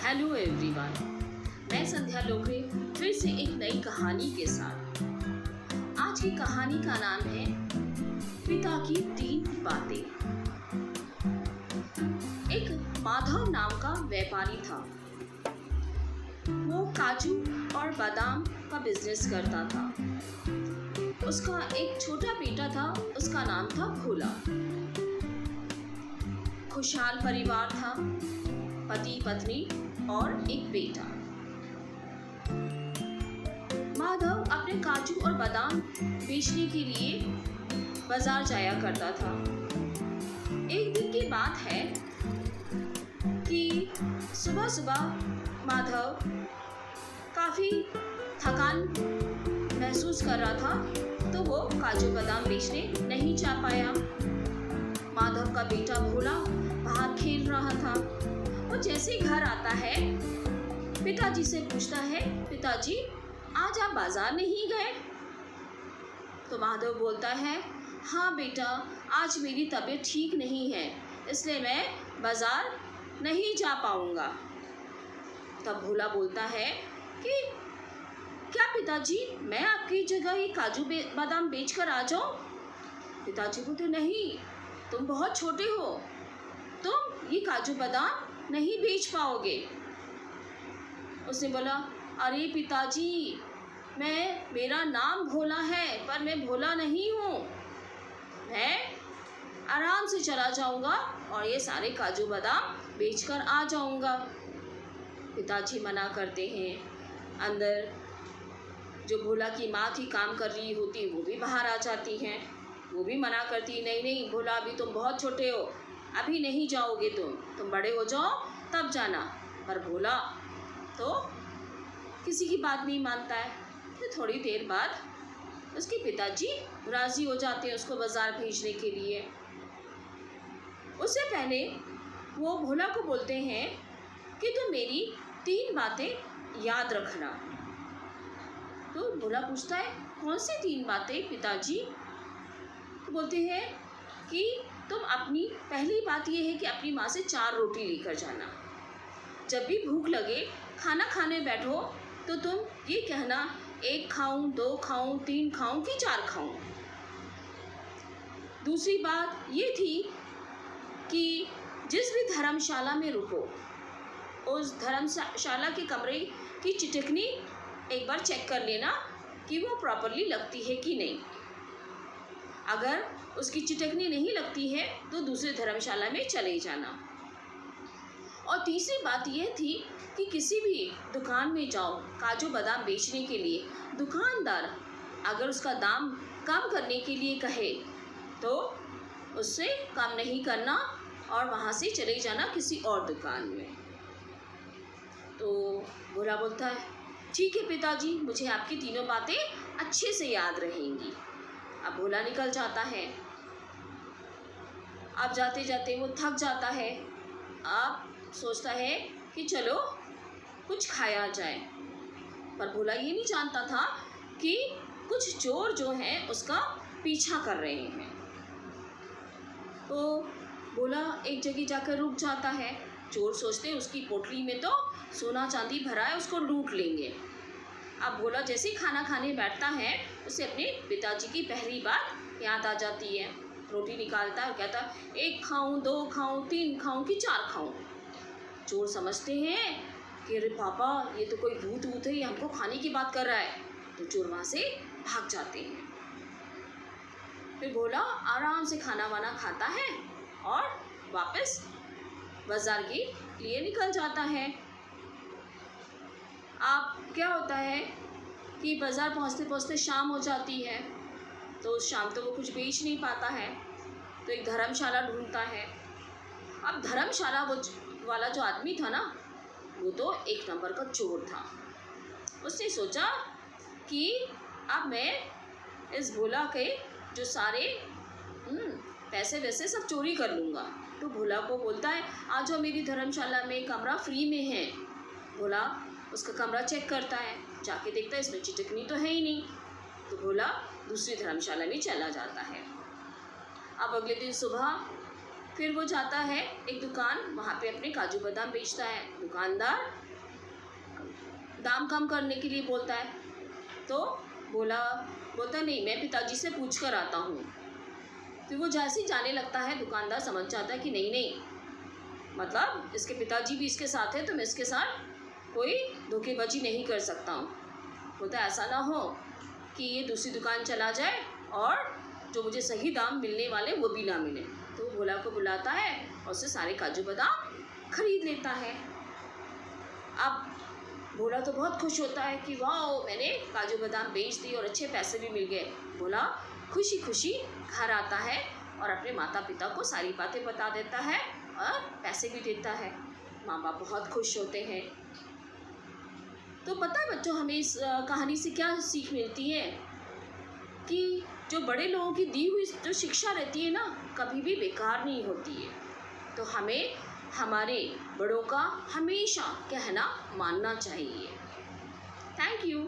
Hello everyone, मैं संध्या लोकरे फिर से एक नई कहानी के साथ। आज की कहानी का नाम है पिता की 3 बातें। एक माधव नाम का व्यापारी था। वो काजू और बादाम का बिजनेस करता था। उसका एक छोटा बेटा था, उसका नाम था भोला। खुशहाल परिवार था, पति पत्नी और एक बेटा। माधव अपने काजू और बादाम बेचने के लिए बाजार जाया करता था। एक दिन की बात है कि सुबह सुबह माधव काफ़ी थकान महसूस कर रहा था, तो वो काजू बादाम बेचने नहीं जा पाया। माधव का बेटा भोला बाहर खेल रहा था। वो जैसे ही घर आता है, पिताजी से पूछता है, पिताजी आज आप बाजार नहीं गए? तो माधव बोलता है, हाँ बेटा, आज मेरी तबीयत ठीक नहीं है, इसलिए मैं बाजार नहीं जा पाऊंगा। तब भोला बोलता है कि क्या पिताजी, मैं आपकी जगह ये काजू बादाम बेच कर आ जाऊं? पिताजी बोलते, नहीं, तुम बहुत छोटे हो, तुम ये काजू बादाम नहीं बेच पाओगे। उसने बोला, अरे पिताजी, मेरा नाम भोला है, पर मैं भोला नहीं हूँ। मैं आराम से चला जाऊँगा और ये सारे काजू बादाम बेचकर आ जाऊँगा। पिताजी मना करते हैं। अंदर जो भोला की माँ थी, काम कर रही होती, वो भी बाहर आ जाती हैं। वो भी मना करती, नहीं नहीं भोला, अभी तुम बहुत छोटे हो, अभी नहीं जाओगे, तुम बड़े हो जाओ तब जाना। पर भोला तो किसी की बात नहीं मानता है। फिर थोड़ी देर बाद उसके पिताजी राज़ी हो जाते हैं उसको बाज़ार भेजने के लिए। उससे पहले वो भोला को बोलते हैं कि तुम मेरी 3 बातें याद रखना। तो भोला पूछता है, कौन सी 3 बातें पिताजी? बोलते हैं कि तुम अपनी पहली बात ये है कि अपनी माँ से 4 रोटी लेकर जाना। जब भी भूख लगे, खाना खाने बैठो, तो तुम ये कहना, 1 खाऊं, 2 खाऊं, 3 खाऊं कि 4 खाऊं। दूसरी बात ये थी कि जिस भी धर्मशाला में रुको, उस धर्मशाला के कमरे की चिटकनी एक बार चेक कर लेना कि वो प्रॉपरली लगती है कि नहीं। अगर उसकी चिटकनी नहीं लगती है तो दूसरे धर्मशाला में चले जाना। और तीसरी बात यह थी कि किसी भी दुकान में जाओ काजू बादाम बेचने के लिए, दुकानदार अगर उसका दाम कम करने के लिए कहे तो उससे कम नहीं करना और वहाँ से चले जाना किसी और दुकान में। तो भोला बोलता है, ठीक है पिताजी, मुझे आपकी तीनों बातें अच्छे से याद रहेंगी। अब भोला निकल जाता है। अब जाते जाते वो थक जाता है। अब सोचता है कि चलो कुछ खाया जाए। पर भोला ये नहीं जानता था कि कुछ चोर जो हैं उसका पीछा कर रहे हैं। तो भोला एक जगह जाकर रुक जाता है। चोर सोचते हैं उसकी पोटली में तो सोना चांदी भरा है, उसको लूट लेंगे। अब भोला जैसे ही खाना खाने बैठता है, उसे अपने पिताजी की पहली बात याद आ जाती है। रोटी निकालता है और कहता है, 1 खाऊं, 2 खाऊं, 3 खाऊं कि 4 खाऊं। चोर समझते हैं कि अरे पापा, ये तो कोई भूत है, ये हमको खाने की बात कर रहा है। तो चोर वहाँ से भाग जाते हैं। फिर भोला आराम से खाना वाना खाता है और वापस बाजार के लिए निकल जाता है। अब क्या होता है कि बाज़ार पहुँचते पहुँचते शाम हो जाती है। तो उस शाम तो वो कुछ बेच नहीं पाता है, तो एक धर्मशाला ढूंढता है। अब धर्मशाला वाला जो आदमी था ना, वो तो 1 नंबर का चोर था। उसने सोचा कि अब मैं इस भोला के जो सारे पैसे वैसे सब चोरी कर लूँगा। तो भोला को बोलता है, आ जाओ मेरी धर्मशाला में, कमरा फ्री में है। भोला उसका कमरा चेक करता है, जाके देखता है इसमें चिटकनी तो है ही नहीं। तो भोला दूसरी धर्मशाला में चला जाता है। अब अगले दिन सुबह फिर वो जाता है एक दुकान, वहाँ पे अपने काजू बादाम बेचता है। दुकानदार दाम कम करने के लिए बोलता है, तो बोलता नहीं, मैं पिताजी से पूछ कर आता हूँ। फिर वो जैसे ही जाने लगता है, दुकानदार समझ जाता है कि नहीं, मतलब इसके पिताजी भी इसके साथ है, तो मैं इसके साथ कोई धोखेबाजी नहीं कर सकता हूँ। बोलता ऐसा ना हो कि ये दूसरी दुकान चला जाए और जो मुझे सही दाम मिलने वाले वो भी ना मिले। तो वो भोला को बुलाता है और उससे सारे काजू बादाम खरीद लेता है। अब भोला तो बहुत खुश होता है कि वाह, मैंने काजू बादाम बेच दिए और अच्छे पैसे भी मिल गए। भोला खुशी खुशी घर आता है और अपने माता पिता को सारी बातें बता देता है और पैसे भी देता है। माँ बाप बहुत खुश होते हैं। तो पता है बच्चों, हमें इस कहानी से क्या सीख मिलती है कि जो बड़े लोगों की दी हुई जो शिक्षा रहती है ना, कभी भी बेकार नहीं होती है। तो हमें हमारे बड़ों का हमेशा कहना मानना चाहिए। Thank you.